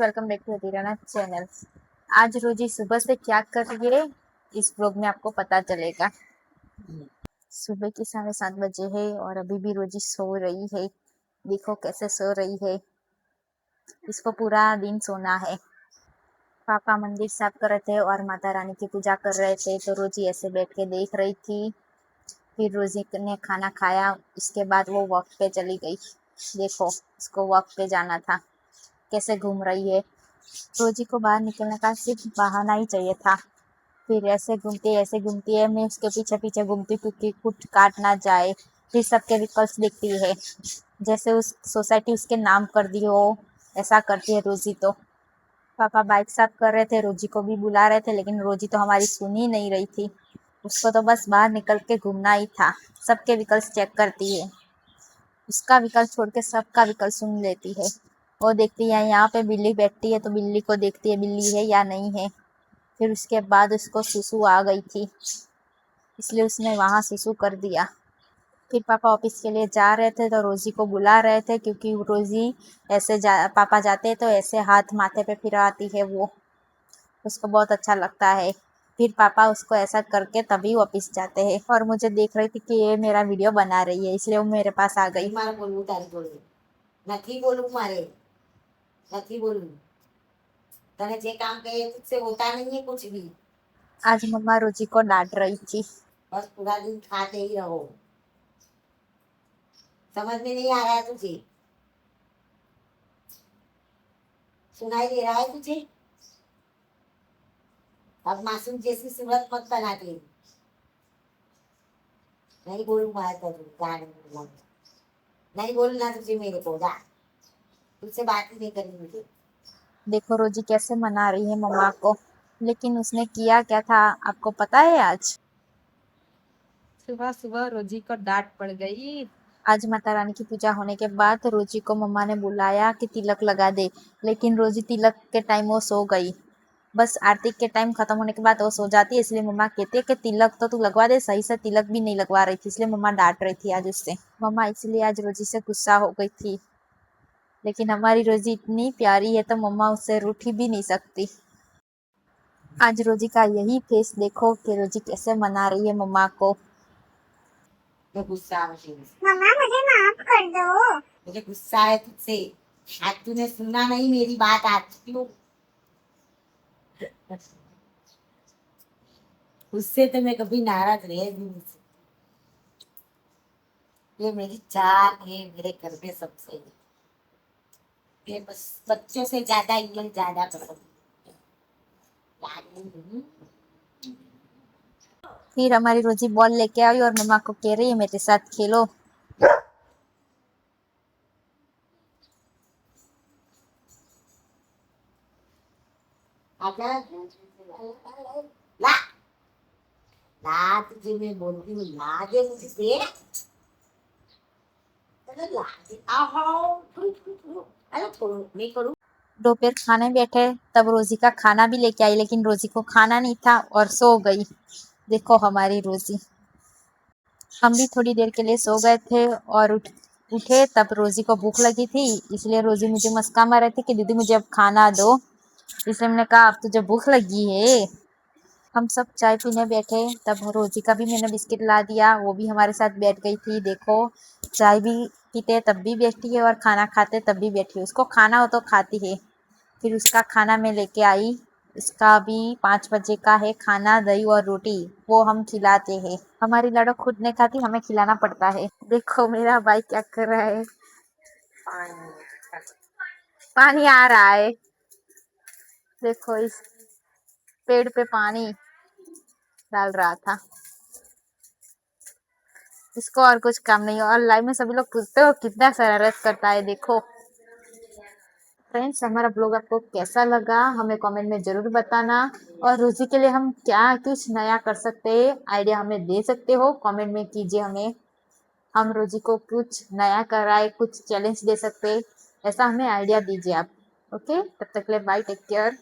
Welcome back to Adhirana channel. आज रोजी सुबह से क्या कर रही है इस ब्लॉग में आपको पता चलेगा। सुबह के 7:30 बजे है और अभी भी रोजी सो रही है। देखो कैसे सो रही है, इसको पूरा दिन सोना है। पापा मंदिर साफ कर रहे थे और माता रानी की पूजा कर रहे थे, तो रोजी ऐसे बैठ के देख रही थी। फिर रोजी ने खाना खाया, इसके बाद वो वॉक पे चली गई। देखो उसको वॉक पे जाना था, कैसे घूम रही है। रोजी को बाहर निकलने का सिर्फ बहाना ही चाहिए था। फिर ऐसे घूमती है, मैं उसके पीछे पीछे घूमती क्योंकि कुछ काट ना जाए। फिर सबके व्हीकल्स देखती है, जैसे उस सोसाइटी उसके नाम कर दी हो, ऐसा करती है रोजी। तो पापा बाइक साफ कर रहे थे, रोजी को भी बुला रहे थे, लेकिन रोजी तो हमारी सुन ही नहीं रही थी। उसको तो बस बाहर निकल के घूमना ही था। सबके व्हीकल्स चेक करती है, उसका व्हीकल छोड़ के सबका व्हीकल सुन लेती है। वो देखती है यहाँ पे बिल्ली बैठती है, तो बिल्ली को देखती है बिल्ली है या नहीं है। फिर उसके बाद उसको सुसु आ गई थी, इसलिए उसने वहां सुसु कर दिया। फिर पापा ऑफिस के लिए जा रहे थे, तो रोजी को बुला रहे थे, क्योंकि रोजी पापा जाते तो ऐसे हाथ माथे पे फिराती है, वो उसको बहुत अच्छा लगता है। फिर पापा उसको ऐसा करके तभी ऑफिस जाते हैं। और मुझे देख रही थी कि ये मेरा वीडियो बना रही है, इसलिए वो मेरे पास आ गई। मारे बोलूं तारी जोड़े નથી बोलूं मारे નથી बोलूं तने जे काम कहे तुझसे होता नहीं है कुछ भी। आज मम्मा रोजी को डांट रही थी। बस पूरा दिन खाते ही रहो, समझ में नहीं आ रहा है तुझे? सुनाई दे रहा है तुझे? अब मासूम जैसी सूरत मत बना दे। नहीं बोलूं मारे तो नहीं बोलना तुझे, मेरे को जा, तुझसे बात ही नहीं करनी मुझे। देखो रोजी कैसे मना रही है मम्मा को, लेकिन उसने किया क्या था आपको पता है? आज सुबह सुबह रोजी को डांट पड़ गई। आज माता रानी की पूजा होने के बाद रोजी को मम्मा ने बुलाया कि तिलक लगा दे, लेकिन रोजी तिलक के टाइम वो सो गई। बस आरती के टाइम खत्म होने के बाद वो सो जाती है, इसलिए मम्मा कहती है कि तिलक तो तू लगवा दे। सही से तिलक भी नहीं लगवा रही थी, इसलिए मम्मा डांट रही थी आज उससे। मम्मा इसलिए आज रोजी से गुस्सा हो गई थी, लेकिन हमारी रोजी इतनी प्यारी है तो मम्मा उससे रूठ भी नहीं सकती। आज रोजी का यही फेस देखो कि रोजी कैसे मना रही है मम्मा को। तो गुस्सा मुझे मम्मा मुझे माफ कर दो। मुझे गुस्सा है तुझसे। आज तूने सुना नहीं मेरी बात, आज क्यों? उससे तो मैं कभी नाराज रह भी नहीं सकती। ये मेरी जान है, मेरे घर में सबसे। ये बस बच्चों से ज्यादा ये ज्यादा पसंद है। फिर हमारी रोजी बॉल लेके आई और मम्मा को कह रही है मेरे साथ खेलो। आजा ला ला, तुझे मैं बोलती हूँ ला दे मुझे दे। अरे ला दे, आओ अरे छोड़ो, नहीं करूँ। दोपहर खाने बैठे तब रोजी का खाना भी लेके आई, लेकिन रोजी को खाना नहीं था और सो गई। देखो हमारी रोजी। हम भी थोड़ी देर के लिए सो गए थे और उठे तब रोजी को भूख लगी थी, इसलिए रोजी मुझे मस्का मार रही थी कि दीदी मुझे अब खाना दो। इसलिए मैंने कहा अब तुझे भूख लगी है। हम सब चाय पीने बैठे तब रोजी का भी मैंने बिस्किट ला दिया, वो भी हमारे साथ बैठ गई थी। देखो चाय भी पीते तब भी बैठती है और खाना खाते तब भी बैठी है। उसको खाना हो तो खाती है। फिर उसका खाना मैं लेके आई, इसका भी 5 बजे का है खाना, दही और रोटी वो हम खिलाते हैं। हमारी लड़ो खुद नहीं खाती, हमें खिलाना पड़ता है। देखो मेरा भाई क्या कर रहा है, पानी आ रहा है। देखो इस पेड़ पे पानी डाल रहा था, इसको और कुछ काम नहीं है। और लाइव में सभी लोग पूछते हो कितना शरारत करता है। देखो फ्रेंड्स, हमारा ब्लॉग आपको कैसा लगा हमें कमेंट में जरूर बताना। और रोजी के लिए हम क्या कुछ नया कर सकते हैं, आइडिया हमें दे सकते हो, कमेंट में कीजिए हमें। हम रोजी को कुछ नया कराए, कुछ चैलेंज दे सकते हैं, ऐसा हमें आइडिया दीजिए आप। ओके, तब तक के लिए बाय, टेक केयर।